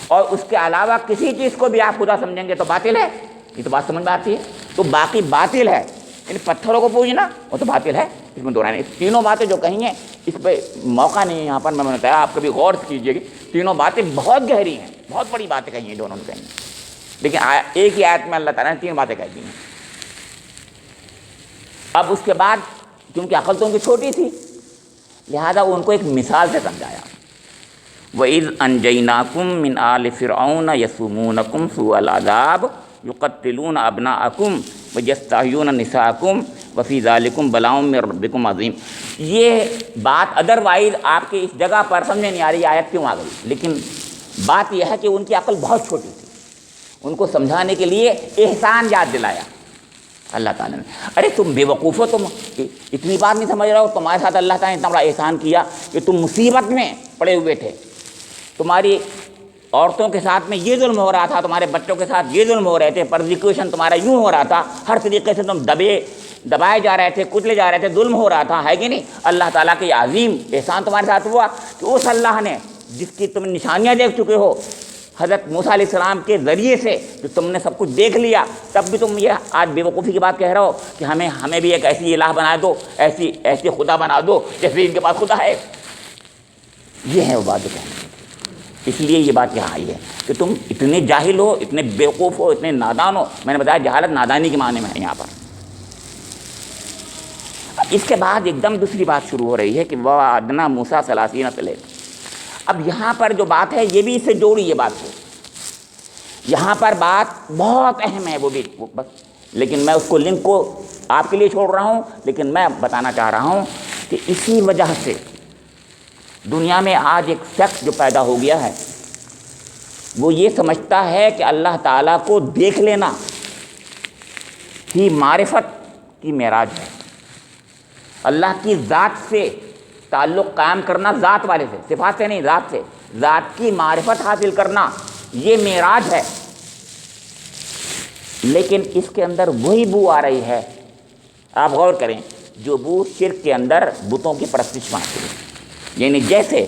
اور اس کے علاوہ کسی چیز کو بھی آپ خدا سمجھیں گے تو باطل ہے، یہ تو بات سمجھ میں آتی ہے۔ تو باقی باطل ہے، ان پتھروں کو پوجنا وہ تو باطل ہے، اس میں دو رائے نہیں۔ تینوں باتیں جو کہیں ہیں اس پہ موقع نہیں ہے یہاں پر، میں نے بتایا آپ کبھی غور کیجیے گی، تینوں باتیں بہت گہری ہیں، بہت بڑی باتیں کہی ہیں دونوں نے کہیں، لیکن ایک ہی آیت میں اللہ تعالیٰ نے تین باتیں کہہ دی ہیں۔ اب اس کے بعد کیونکہ عقل تو ان کی چھوٹی تھی، لہذا ان کو ایک مثال سے سمجھایا. وَإِذْ أَنْجَيْنَاكُمْ مِنْ آلِ فِرْعَوْنَ يَسُومُونَكُمْ سُوءَ الْعَذَابِ يُقَتِّلُونَ أَبْنَاءَكُمْ وَيَسْتَحْيُونَ نِسَاءَكُمْ وَفِي ذَلِكُمْ بَلَاءٌ مِّن رَّبِّكُمْ عَظِيمٌ. یہ بات ادروائز آپ کی اس جگہ پر سمجھ نہیں آ رہی آیت کیوں آ گئی، لیکن بات یہ ہے کہ ان کی عقل بہت چھوٹی تھی. ان کو سمجھانے کے لیے احسان یاد دلایا اللہ تعالیٰ نے. ارے تم بے وقوف ہو، تم اتنی بات نہیں سمجھ رہے ہو، تمہارے ساتھ اللہ تعالیٰ نے اتنا بڑا احسان کیا کہ تم مصیبت میں پڑے ہوئے تھے، تمہاری عورتوں کے ساتھ میں یہ ظلم ہو رہا تھا، تمہارے بچوں کے ساتھ یہ ظلم ہو رہے تھے، پرزیکیوشن تمہارا یوں ہو رہا تھا، ہر طریقے سے تم دبائے جا رہے تھے، کچلے جا رہے تھے، ظلم ہو رہا تھا، ہے کہ نہیں؟ اللہ تعالیٰ کے عظیم احسان تمہارے ساتھ ہوا کہ اس اللہ نے جس کی تم نشانیاں دیکھ چکے ہو حضرت موسیٰ علیہ السلام کے ذریعے سے، جو تم نے سب کچھ دیکھ لیا، تب بھی تم یہ آج بے وقوفی کی بات کہہ رہے ہو کہ ہمیں بھی ایک ایسی الہ بنا دو، ایسی خدا بنا دو جیسے ان کے پاس خدا ہے. یہ ہے وہ بات جو کہنے کی. اس لیے یہ بات یہاں آئی ہے کہ تم اتنے جاہل ہو، اتنے بیوقوف ہو، اتنے نادان ہو. میں نے بتایا جہالت نادانی کے معنی میں ہے یہاں پر. اس کے بعد ایک دم دوسری بات شروع ہو رہی ہے کہ وَوَعَدْنَا مُوسَىٰ 30 لَيْلَةً. اب یہاں پر جو بات ہے یہ بھی اس سے جوڑی یہ بات ہے. یہاں پر بات بہت اہم ہے وہ بھی بس، لیکن میں اس کو لنک کو آپ کے لیے چھوڑ رہا ہوں. لیکن میں بتانا چاہ رہا ہوں کہ اسی وجہ سے دنیا میں آج ایک شخص جو پیدا ہو گیا ہے وہ یہ سمجھتا ہے کہ اللہ تعالیٰ کو دیکھ لینا ہی معرفت کی معراج ہے. اللہ کی ذات سے تعلق قائم کرنا، ذات والے سے، صفات سے نہیں، ذات سے، ذات کی معرفت حاصل کرنا، یہ معراج ہے. لیکن اس کے اندر وہی بو آ رہی ہے، آپ غور کریں، جو بو شرک کے اندر بتوں کی پرستش میں آتی ہے. یعنی جیسے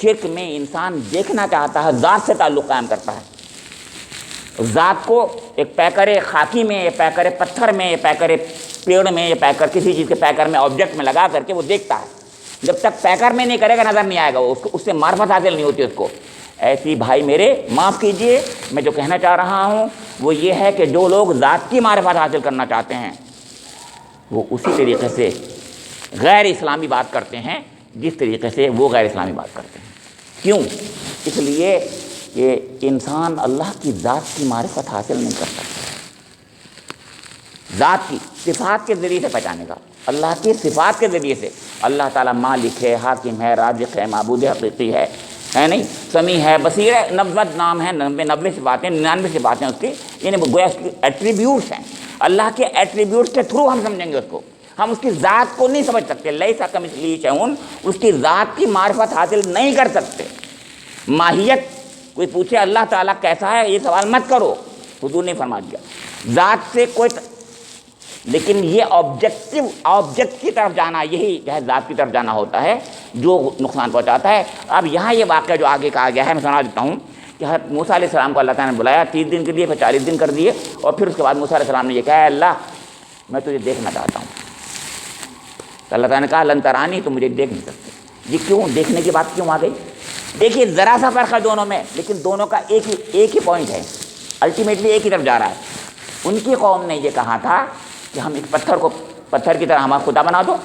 شرک میں انسان دیکھنا چاہتا ہے، ذات سے تعلق قائم کرتا ہے، ذات کو ایک پیکر خاکی میں، ایک پیکر پتھر میں، ایک پیکر پیڑ میں، یا پیکر کسی چیز کے پیکر میں، آبجیکٹ میں لگا کر کے وہ دیکھتا ہے. جب تک پیکر میں نہیں کرے گا نظر نہیں آئے گا، اس سے معرفت حاصل نہیں ہوتی اس کو. ایسی بھائی میرے معاف کیجئے، میں جو کہنا چاہ رہا ہوں وہ یہ ہے کہ جو لوگ ذات کی معرفت حاصل کرنا چاہتے ہیں وہ اسی طریقے سے غیر اسلامی بات کرتے ہیں جس طریقے سے وہ غیر اسلامی بات کرتے ہیں. کیوں؟ اس لیے کہ انسان اللہ کی ذات کی معرفت حاصل نہیں کر سکتا. ذات کی صفات کے ذریعے سے پہچانے گا، اللہ کی صفات کے ذریعے سے. اللہ تعالیٰ مالک ہے، حاکم ہے، رازق ہے، معبود حقیقی ہے نہیں، سمیع ہے، بصیر ہے. 90 نام ہیں، 90 صفاتیں، 99 صفاتیں اس کی، یعنی گویا اس کی ایٹریبیوٹس ہیں. اللہ کے ایٹریبیوٹس کے تھرو ہم سمجھیں گے اس کو. ہم اس کی ذات کو نہیں سمجھ سکتے. لیس کمثلہ شیء، اس کی ذات کی معرفت حاصل نہیں کر سکتے. ماہیت، کوئی پوچھے اللہ تعالیٰ کیسا ہے یہ سوال مت کرو، حضور نے فرما دیا. ذات سے کوئی لیکن یہ آبجیکٹ کی طرف جانا، یہی جو ہے ذات کی طرف جانا ہوتا ہے جو نقصان پہنچاتا ہے. اب یہاں یہ واقعہ جو آگے کہا گیا ہے میں سنا دیتا ہوں کہ حضرت موسیٰ علیہ السلام کو اللہ تعالیٰ نے بلایا 30 دن کے لیے، پھر 40 دن کر دیے، اور پھر اس کے بعد موسیٰ علیہ السلام نے یہ کہا ہے اللہ میں تجھے دیکھنا چاہتا ہوں. تو اللہ تعالیٰ نے کہا لن ترانی، تم مجھے دیکھ نہیں سکتے. یہ کیوں دیکھنے کی بات کیوں آ گئی؟ دیکھیے ذرا سا فرق ہے دونوں میں، لیکن دونوں کا ایک ہی پوائنٹ ہے، الٹیمیٹلی ایک ہی طرف جا رہا ہے. ان کی قوم نے یہ کہا تھا کہ ہم اس پتھر کی طرح ہمارا خدا بنا دو،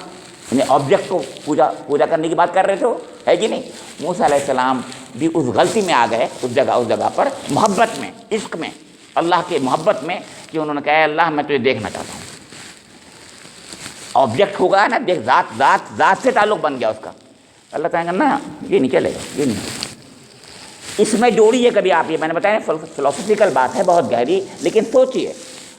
یعنی آبجیکٹ کو پوجا کرنے کی بات کر رہے تھے، ہے کہ نہیں؟ موسیٰ علیہ السلام بھی اس غلطی میں آ گئے اس جگہ پر، محبت میں، عشق میں، اللہ کے محبت میں، کہ انہوں نے کہا اللہ میں تجھے دیکھنا چاہتا ہوں. آبجیکٹ ہوگا نا، دیکھ ذات سے تعلق بن گیا اس کا. اللہ تعالیٰ نا یہ نہیں چلے گا، یہ نہیں. اس میں جوڑیے کبھی آپ، یہ میں نے بتایا فلسفیکل بات ہے بہت گہری، لیکن سوچیے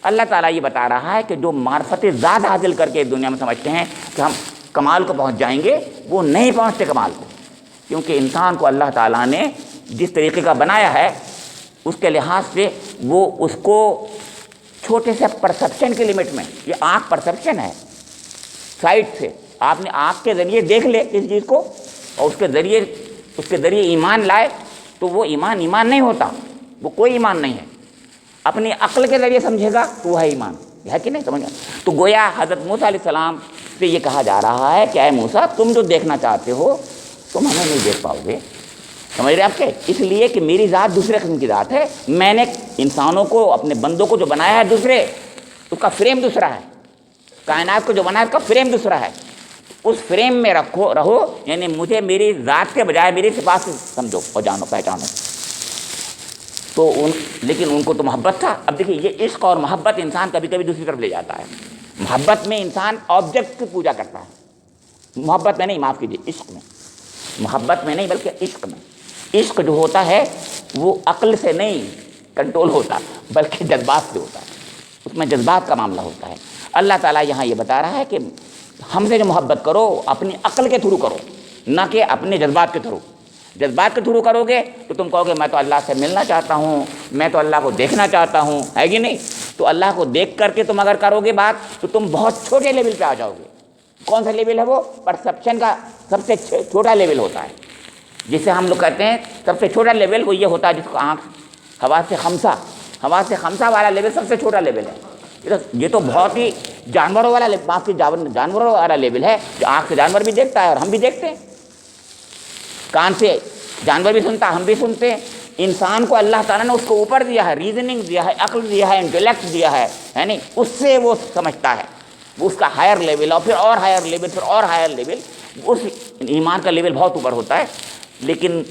اللہ تعالیٰ یہ بتا رہا ہے کہ جو معرفت ذات حاصل کر کے دنیا میں سمجھتے ہیں کہ ہم کمال کو پہنچ جائیں گے، وہ نہیں پہنچتے کمال کو. کیونکہ انسان کو اللہ تعالیٰ نے جس طریقے کا بنایا ہے اس کے لحاظ سے وہ اس کو چھوٹے سے پرسیپشن کے لمٹ میں، یہ آنکھ پرسیپشن ہے، سائٹ سے آپ نے آنکھ کے ذریعے دیکھ لے اس چیز کو اور اس کے ذریعے ایمان لائے تو وہ ایمان نہیں ہوتا، وہ کوئی ایمان نہیں ہے. اپنی عقل کے ذریعے سمجھے گا تو وہ ہے ایمان، ہے کہ نہیں؟ سمجھا؟ تو گویا حضرت موسیٰ علیہ السلام سے یہ کہا جا رہا ہے کہ اے موسیٰ تم جو دیکھنا چاہتے ہو تم ہمیں نہیں دیکھ پاؤ گے. سمجھ رہے آپ کے؟ اس لیے کہ میری ذات دوسرے قسم کی ذات ہے. میں نے انسانوں کو، اپنے بندوں کو جو بنایا ہے دوسرے، اس کا فریم دوسرا ہے. کائنات کو جو بنایا ہے اس کا فریم دوسرا ہے. اس فریم میں رہو، یعنی مجھے میری ذات کے بجائے میری صفات سے سمجھو اور جانو پہچانو. تو لیکن ان کو تو محبت تھا. اب دیکھیے یہ عشق اور محبت انسان کبھی کبھی دوسری طرف لے جاتا ہے. محبت میں انسان آبجیکٹ کی پوجا کرتا ہے، محبت میں نہیں، معاف کیجیے، عشق میں، محبت میں نہیں بلکہ عشق میں. عشق جو ہوتا ہے وہ عقل سے نہیں کنٹرول ہوتا بلکہ جذبات سے ہوتا ہے، اس میں جذبات کا معاملہ ہوتا ہے. اللہ تعالیٰ یہاں یہ بتا رہا ہے کہ ہم سے جو محبت کرو اپنی عقل کے تھرو کرو، نہ کہ اپنے جذبات کے تھرو. جذبات کے تھرو کرو گے تو تم کہو گے میں تو اللہ سے ملنا چاہتا ہوں، میں تو اللہ کو دیکھنا چاہتا ہوں، ہے کہ نہیں؟ تو اللہ کو دیکھ کر کے تم اگر کرو گے بات تو تم بہت چھوٹے لیول پہ آ جاؤ گے. کون سا لیول ہے وہ؟ پرسیپشن کا سب سے چھوٹا لیول ہوتا ہے، جسے ہم لوگ کہتے ہیں سب سے چھوٹا لیول وہ یہ ہوتا ہے جس کو آنکھ حواس سے خمسہ والا لیول سب سے چھوٹا لیول ہے. یہ تو بہت ہی جانوروں والا جانوروں والا لیول ہے، جو آنکھ سے جانور بھی دیکھتا ہے اور ہم بھی دیکھتے ہیں، کان سے جانور بھی سنتا ہے ہم بھی سنتے ہیں. انسان کو اللہ تعالیٰ نے اس کو اوپر دیا ہے، ریزننگ دیا ہے، عقل دیا ہے، انٹلیکٹ دیا ہے، یعنی اس سے وہ سمجھتا ہے، وہ اس کا ہائر لیول، اور پھر اور ہائر لیول، پھر اور ہائر لیول. اس ایمان کا لیول بہت اوپر ہوتا ہے. لیکن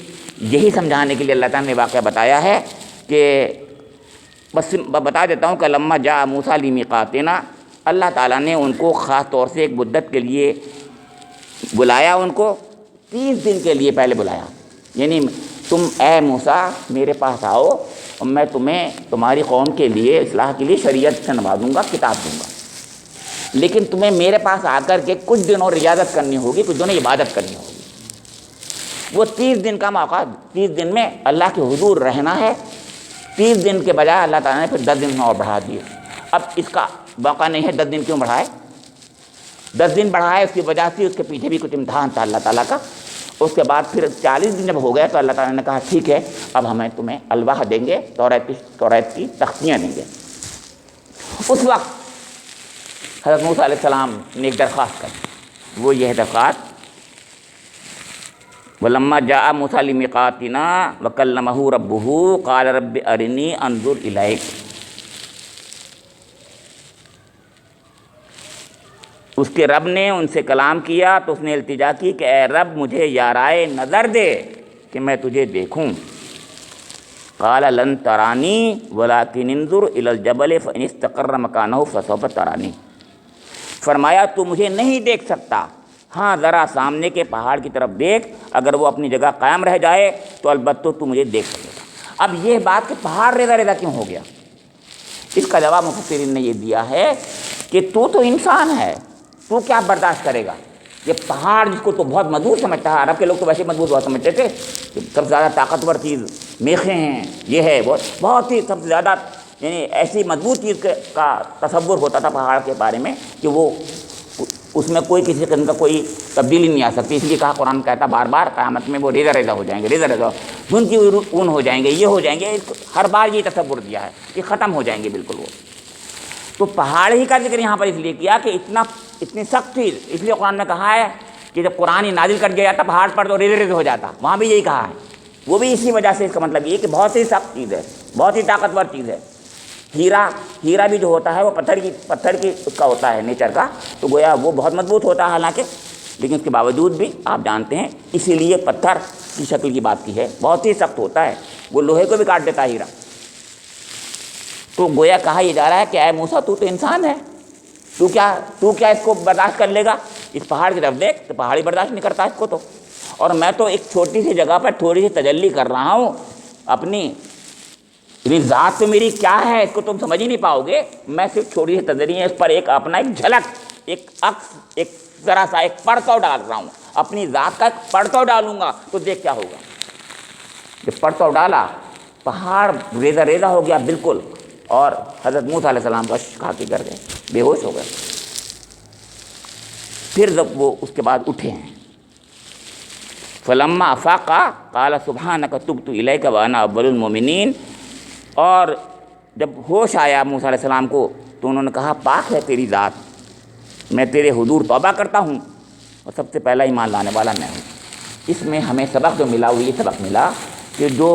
یہی سمجھانے کے لیے اللہ تعالیٰ نے واقعہ بتایا ہے کہ بس بتا دیتا ہوں کہ لما جاء موسیٰ لمیقاتنا، اللہ تعالیٰ نے ان کو خاص طور سے ایک مدت کے لیے بلایا، ان کو 30 دن کے لیے پہلے بلایا. یعنی تم اے موسیٰ میرے پاس آؤ اور میں تمہیں تمہاری قوم کے لیے اصلاح کے لیے شریعت سے نوازوں گا، کتاب دوں گا، لیکن تمہیں میرے پاس آ کر کے کچھ دنوں ریاضت کرنی ہوگی، کچھ دنوں عبادت کرنی ہوگی. وہ 30 دن کا موقع، 30 دن میں اللہ کے حضور رہنا ہے. 30 دن کے بجائے اللہ تعالیٰ نے پھر 10 دن اور بڑھا دیے. اب اس کا موقع نہیں ہے 10 دن کیوں بڑھائے، 10 دن بڑھائے اس کی وجہ سے اس کے پیچھے بھی کچھ امتحان تھا اللہ تعالیٰ کا. اس کے بعد پھر 40 دن جب ہو گیا تو اللہ تعالیٰ نے کہا ٹھیک ہے اب ہمیں تمہیں الواح دیں گے، توریت کی تختیاں دیں گے. اس وقت حضرت موسیٰ علیہ السلام نے ایک درخواست کی، وہ یہ ہے درخواست وَلَمَّا جَاءَ مُوسَىٰ لِمِيقَاتِنَا وَكَلَّمَهُ رَبُّهُ قَالَ رَبِّ أَرِنِي أَنظُرْ إِلَيْكَ. اس کے رب نے ان سے کلام کیا تو اس نے التجا کی کہ اے رب مجھے یارائے نظر دے کہ میں تجھے دیکھوں. قَالَ لَن تَرَانِي وَلَٰكِنِ انظُرْ إِلَى الْجَبَلِ فَإِنِ اسْتَقَرَّ مَكَانَهُ فَسَوْفَ تَرَانِي. فرمایا تو مجھے نہیں دیکھ سکتا، ہاں ذرا سامنے کے پہاڑ کی طرف دیکھ، اگر وہ اپنی جگہ قائم رہ جائے تو البتہ تو مجھے دیکھ سکے گا. اب یہ بات کہ پہاڑ ریزہ ریزہ کیوں ہو گیا، اس کا جواب مفسرین نے یہ دیا ہے کہ تو انسان ہے، تو کیا برداشت کرے گا. یہ پہاڑ جس کو تو بہت مضبوط سمجھتا ہے، عرب کے لوگ تو ویسے مضبوط بہت سمجھتے تھے کہ سب سے زیادہ طاقتور چیز میخیں ہیں، یہ ہے بہت ہی سب سے زیادہ، یعنی ایسی مضبوط چیز کا تصور ہوتا تھا پہاڑ کے بارے میں کہ وہ اس میں کوئی کسی قسم کا کوئی تبدیلی نہیں آ سکتی. اس لیے کہا قرآن کہتا بار بار قیامت میں وہ ریزہ ریزہ ہو جائیں گے، ریزہ ریزہ دھن کی اون ہو جائیں گے، یہ ہو جائیں گے. ہر بار یہ تصور دیا ہے کہ ختم ہو جائیں گے بالکل وہ. تو پہاڑ ہی کا ذکر یہاں پر اس لیے کیا کہ اتنی سخت چیز، اس لیے قرآن نے کہا ہے کہ جب قرآن ہی نازل کر دیا جاتا پہاڑ پر تو ریزہ ریزہ ہو جاتا، وہاں بھی یہی کہا ہے. وہ بھی اسی وجہ سے، اس کا مطلب یہ کہ بہت ہی سخت چیز ہے، بہت ہی طاقتور چیز ہے. ہیرا بھی جو ہوتا ہے وہ پتھر کی اس کا ہوتا ہے نیچر کا، تو گویا وہ بہت مضبوط ہوتا ہے حالانکہ، لیکن اس کے باوجود بھی آپ جانتے ہیں اسی لیے پتھر کی شکل کی بات کی ہے، بہت ہی سخت ہوتا ہے، وہ لوہے کو بھی کاٹ دیتا ہے ہیرا. تو گویا کہا یہ جا رہا ہے کہ اے موسیٰ تو انسان ہے، تو کیا اس کو برداشت کر لے گا. اس پہاڑ کی طرف دیکھ تو پہاڑی برداشت نہیں کرتا اس کو تو، اور میں تو ایک چھوٹی سی جگہ پر تھوڑی سی تجلی کر رہا ہوں اپنی ذات تو میری کیا ہے اس کو تم سمجھ ہی نہیں پاؤ گے. میں صرف چھوٹی سی تجلی ہے، اس پر ایک اپنا ایک جھلک، ایک عکس، ایک ذرا سا ایک پرتو ڈال رہا ہوں، اپنی ذات کا ایک پرتو ڈالوں گا تو دیکھ کیا ہوگا. جب پرتو ڈالا پہاڑ ریزہ ریزہ ہو گیا بالکل، اور حضرت موسیٰ علیہ السلام کا کھا کے گر گئے، بے ہوش ہو گئے. پھر جب وہ اس کے بعد اٹھے ہیں فلما افاقا قال سبحانک تبت الیک وانا اول المؤمنین. اور جب ہوش آیا موسیٰ علیہ السلام کو تو انہوں نے کہا پاک ہے تیری ذات، میں تیرے حضور توبہ کرتا ہوں اور سب سے پہلا ایمان لانے والا میں ہوں. اس میں ہمیں سبق جو ملا وہ یہ سبق ملا کہ جو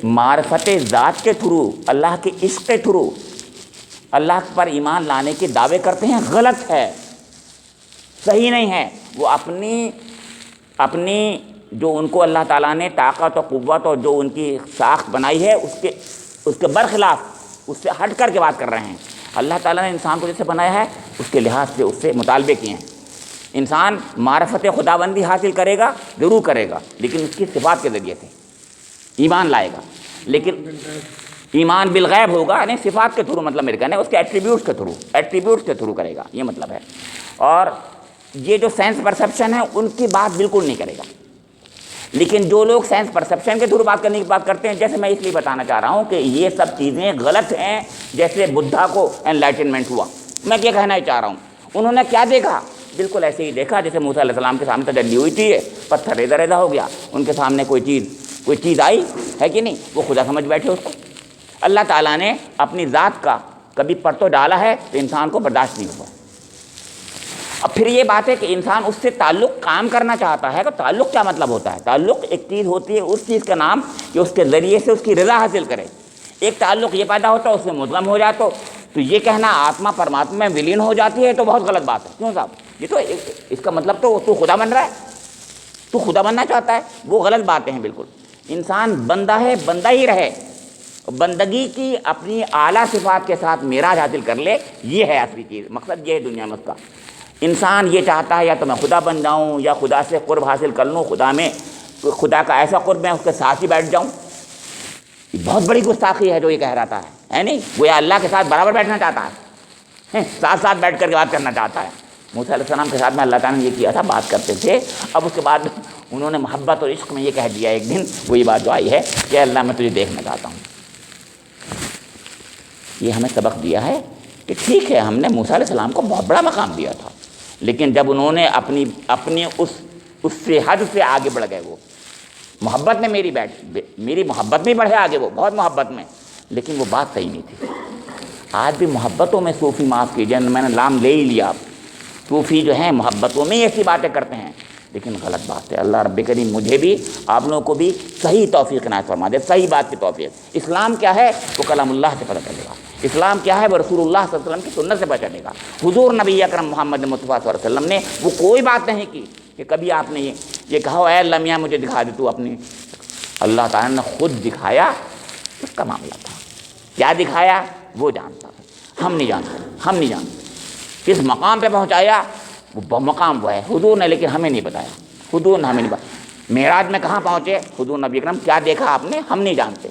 معرفت ذات کے تھرو، اللہ کے عشق کے تھرو اللہ پر ایمان لانے کے دعوے کرتے ہیں غلط ہے. صحیح نہیں ہے، وہ اپنی جو ان کو اللہ تعالیٰ نے طاقت و قوت اور جو ان کی ساخت بنائی ہے اس کے برخلاف، اس سے ہٹ کر کے بات کر رہے ہیں۔ اللہ تعالیٰ نے انسان کو جیسے بنایا ہے اس کے لحاظ سے اس سے مطالبے کیے ہیں۔ انسان معرفت خداوندی حاصل کرے گا، ضرور کرے گا، لیکن اس کی صفات کے ذریعے سے ایمان لائے گا۔ لیکن ایمان بالغیب ہوگا، یعنی صفات کے تھرو، مطلب میرے کہنے اس کے ایٹریبیوٹس کے تھرو کرے گا، یہ مطلب ہے۔ اور یہ جو سینس پرسیپشن ہے ان کی بات بالکل نہیں کرے گا۔ لیکن جو لوگ سینس پرسیپشن کے تھرو بات کرنے کی بات کرتے ہیں، جیسے میں اس لیے بتانا چاہ رہا ہوں کہ یہ سب چیزیں غلط ہیں۔ جیسے بدھا کو انلائٹنمنٹ ہوا، میں کیا کہنا چاہ رہا ہوں، انہوں نے کیا دیکھا؟ بالکل ایسے ہی دیکھا جیسے موسیٰ علیہ السلام کے سامنے تجلی ہوئی تھی، پتھر ریزہ ریزہ ہو گیا، ان کے سامنے کوئی چیز آئی ہے کہ نہیں، وہ خدا سمجھ بیٹھے اس کو۔ اللہ تعالیٰ نے اپنی ذات کا کبھی پرتو ڈالا ہے تو انسان کو برداشت نہیں ہوا۔ اب پھر یہ بات ہے کہ انسان اس سے تعلق قائم کرنا چاہتا ہے، کہ تعلق کیا مطلب ہوتا ہے؟ تعلق ایک چیز ہوتی ہے، اس چیز کا نام کہ اس کے ذریعے سے اس کی رضا حاصل کرے۔ ایک تعلق یہ پیدا ہوتا ہے اس میں مدغم ہو جاتا، تو یہ کہنا آتما پرماتما میں ولین ہو جاتی ہے تو بہت غلط بات ہے۔ کیوں صاحب؟ یہ تو اس کا مطلب تو خدا بن رہا ہے، تو خدا بننا چاہتا ہے، وہ غلط باتیں ہیں بالکل۔ انسان بندہ ہے، بندہ ہی رہے، بندگی کی اپنی اعلیٰ صفات کے ساتھ معراج حاصل کر لے، یہ ہے اصلی چیز، مقصد یہ ہے دنیا میں اس کا۔ انسان یہ چاہتا ہے یا تو میں خدا بن جاؤں یا خدا سے قرب حاصل کر لوں، خدا کا ایسا قرب میں اس کے ساتھ ہی بیٹھ جاؤں۔ یہ بہت بڑی گستاخی ہے جو یہ کہہ رہا ہے نہیں؟ وہ یا اللہ کے ساتھ برابر بیٹھنا چاہتا ہے، ساتھ بیٹھ کر کے بات کرنا چاہتا ہے۔ موسیٰ علیہ السلام کے ساتھ میں اللہ تعالیٰ نے یہ کیا تھا، بات کرتے تھے۔ اب اس کے بعد انہوں نے محبت اور عشق میں یہ کہہ دیا ایک دن، وہی بات جو آئی ہے کہ اللہ میں تجھے دیکھنا چاہتا ہوں۔ یہ ہمیں سبق دیا ہے کہ ٹھیک ہے، ہم نے موسیٰ علیہ السلام کو بہت بڑا مقام دیا تھا، لیکن جب انہوں نے اپنی اس سے حد سے آگے بڑھ گئے، وہ محبت میں میری محبت میں بڑھے آگے، وہ بہت محبت میں، لیکن وہ بات صحیح نہیں تھی۔ آج بھی محبتوں میں صوفی، معاف کیجیے میں نے نام لے ہی لیا، صوفی جو ہیں محبتوں میں ایسی باتیں کرتے ہیں، لیکن غلط بات ہے۔ اللہ رب کریم مجھے بھی آپ لوگوں کو بھی صحیح توفیق عنایت فرما دے، صحیح بات کی توفیق۔ اسلام کیا ہے وہ کلام اللہ سے پتہ چلے گا، اسلام کیا ہے وہ رسول اللہ صلی اللہ علیہ وسلم کی سنت سے پتہ چلے گا۔ حضور نبی اکرم محمد مصطفیٰ صلی اللہ علیہ وسلم نے وہ کوئی بات نہیں کی کہ کبھی آپ نے یہ کہا اے اللہ میاں مجھے دکھا دے تو اپنی۔ اللہ تعالیٰ نے خود دکھایا، اس کا معاملہ تھا، کیا دکھایا وہ جانتا ہے، ہم نہیں جانتے کس مقام پہ پہنچایا، وہ مقام وہ ہے حضور نے، لیکن ہمیں نہیں بتایا، حضور نے ہمیں نہیں بتایا۔ معراج میں کہاں پہنچے حضور نبی اکرم، کیا دیکھا آپ نے، ہم نہیں جانتے۔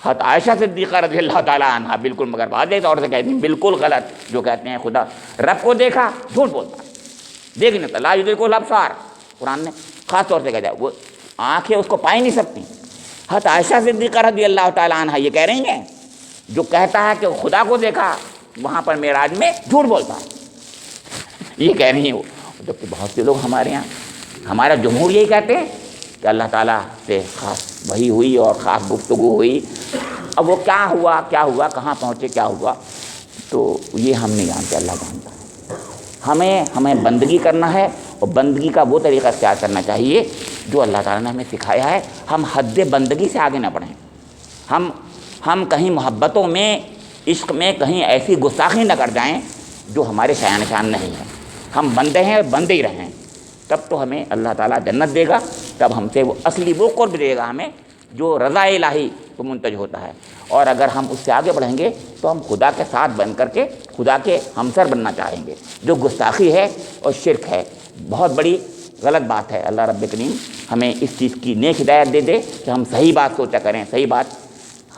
حضرت عائشہ صدیقہ رضی اللہ تعالیٰ عنہ بالکل مگر واضح طور سے کہتی ہیں بالکل غلط جو کہتے ہیں خدا رب کو دیکھا، جھوٹ بولتا ہے، دیکھ نہیں لا یدرکہ الابصار، قرآن نے خاص طور سے کہا ہے وہ آنکھیں اس کو پا ہی نہیں سکتی۔ حضرت عائشہ صدیقہ رضی اللہ تعالیٰ عنہ یہ کہہ رہی ہیں جو کہتا ہے کہ خدا کو دیکھا وہاں پر معراج میں، جھوٹ بولتا ہے، یہ کہہ رہی ہیں وہ۔ جبکہ بہت سے لوگ ہمارے یہاں، ہمارا جمہور یہی کہتے ہیں کہ اللہ تعالیٰ سے خاص وحی ہوئی اور خاص گفتگو ہوئی، اب وہ کیا ہوا کہاں پہنچے کیا ہوا تو یہ ہم نہیں جانتے، اللہ جانتا ہے۔ ہمیں بندگی کرنا ہے، اور بندگی کا وہ طریقہ اختیار کرنا چاہیے جو اللہ تعالیٰ نے ہمیں سکھایا ہے۔ ہم حد بندگی سے آگے نہ بڑھیں، ہم کہیں محبتوں میں، عشق میں کہیں ایسی گستاخی نہ کر جائیں جو ہمارے شایان شان نہیں ہے۔ ہم بندے ہیں، بندے ہی رہیں، تب تو ہمیں اللہ تعالیٰ جنت دے گا، تب ہم سے وہ اصلی وہ قرب دے گا ہمیں جو رضا الہی کو منتج ہوتا ہے۔ اور اگر ہم اس سے آگے بڑھیں گے تو ہم خدا کے ساتھ بن کر کے خدا کے ہمسر بننا چاہیں گے، جو گستاخی ہے اور شرک ہے، بہت بڑی غلط بات ہے۔ اللہ رب کریم ہمیں اس چیز کی نیک ہدایت دے دے کہ ہم صحیح بات سوچا کریں،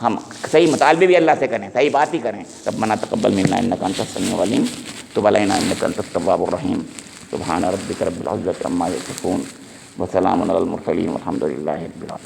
ہم صحیح مطالبے بھی اللہ سے کریں، صحیح بات ہی کریں۔ ربنا تقبل منا انک انت السمیع العلیم وتب علینا انک انت التواب الرحیم۔ سبحان ربک رب العزۃ عما یصفون وسلام علی المرسلین والحمد للہ رب العالمین۔